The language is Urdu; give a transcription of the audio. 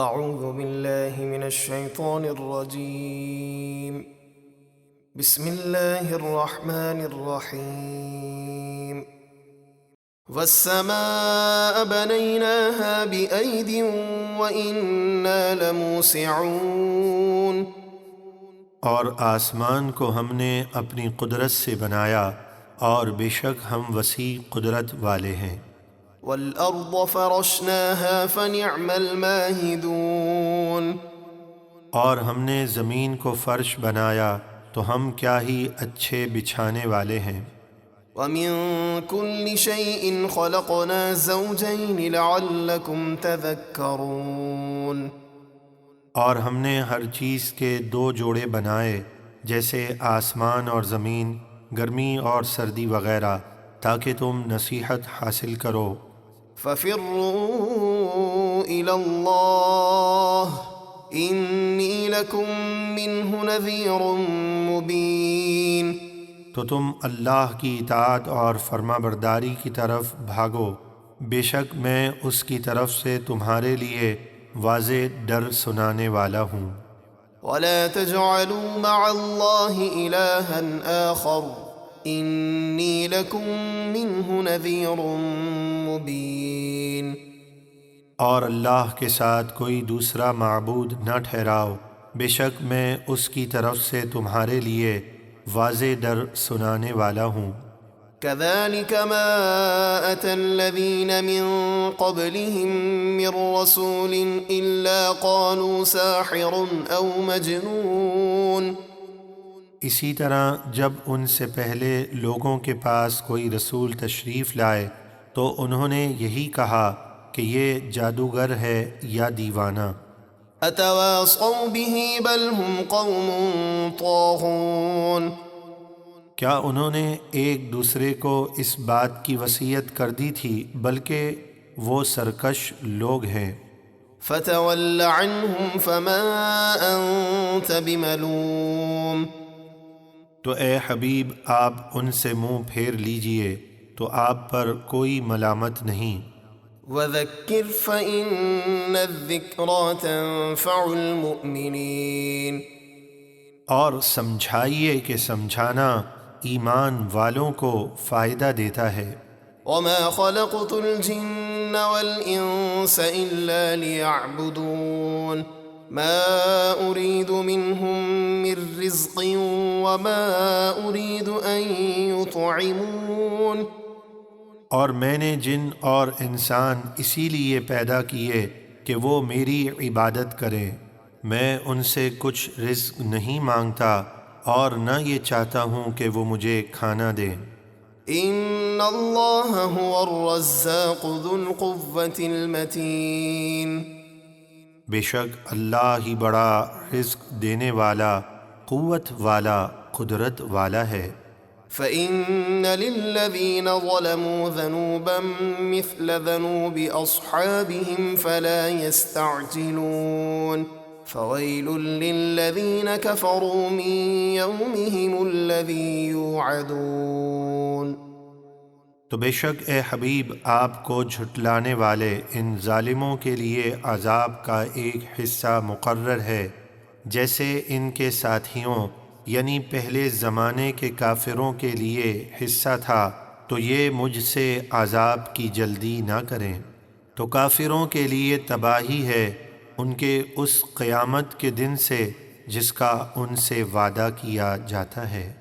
أعوذ بالله من الشيطان الرجيم. بسم الله الرحمن الرحيم. والسماء بنيناها بأيد وإنا لموسعون. اور آسمان کو ہم نے اپنی قدرت سے بنایا اور بے شک ہم وسیع قدرت والے ہیں۔ والأرض فرشناها فنعم الماهدون. اور ہم نے زمین کو فرش بنایا تو ہم کیا ہی اچھے بچھانے والے ہیں۔ ومن كل شيء خلقنا زوجين لعلكم تذكرون. اور ہم نے ہر چیز کے دو جوڑے بنائے، جیسے آسمان اور زمین، گرمی اور سردی وغیرہ، تاکہ تم نصیحت حاصل کرو۔ ففروا إلى الله إني لكم منه نذير مبين. تو تم اللہ کی اطاعت اور فرما برداری کی طرف بھاگو، بے شک میں اس کی طرف سے تمہارے لیے واضح ڈر سنانے والا ہوں۔ ولا تجعلوا مع الله إلها آخر إني لكم منه نذير مبين. اور اللہ کے ساتھ کوئی دوسرا معبود نہ ٹھہراؤ، بے شک میں اس کی طرف سے تمہارے لیے واضح ڈر سنانے والا ہوں۔ كذلك ما أتى الذين من قبلهم من رسول إلا قالوا ساحر أو مجنون. اسی طرح جب ان سے پہلے لوگوں کے پاس کوئی رسول تشریف لائے تو انہوں نے یہی کہا کہ یہ جادوگر ہے یا دیوانہ۔ أتواصوا به بل هم قوم طاغون. کیا انہوں نے ایک دوسرے کو اس بات کی وصیت کر دی تھی، بلکہ وہ سرکش لوگ ہیں۔ فتول عنهم فما أنت بملوم. تو اے حبیب آپ ان سے منہ پھیر لیجئے، تو آپ پر کوئی ملامت نہیں۔ وذكر فإن الذكرى تنفع المؤمنين. اور سمجھائیے کہ سمجھانا ایمان والوں کو فائدہ دیتا ہے۔ وما خلقت الجن والإنس إلا ليعبدون. ما أريد منهم من رزق وما أريد أن يطعمون. اور میں نے جن اور انسان اسی لیے پیدا کیے کہ وہ میری عبادت کریں، میں ان سے کچھ رزق نہیں مانگتا اور نہ یہ چاہتا ہوں کہ وہ مجھے کھانا دیں۔ ان اللہ هو الرزاق ذو القوة المتین. بے شک اللہ ہی بڑا رزق دینے والا، قوت والا، قدرت والا ہے۔ فإن للذين ظلموا ذنوبا مثل ذنوب أصحابهم فلا يستعجلون. فويل للذين كفروا من يومهم الذي يوعدون. تو بے شک اے حبیب آپ کو جھٹلانے والے ان ظالموں کے لیے عذاب کا ایک حصہ مقرر ہے، جیسے ان کے ساتھیوں یعنی پہلے زمانے کے کافروں کے لیے حصہ تھا، تو یہ مجھ سے عذاب کی جلدی نہ کریں۔ تو کافروں کے لیے تباہی ہے ان کے اس قیامت کے دن سے جس کا ان سے وعدہ کیا جاتا ہے۔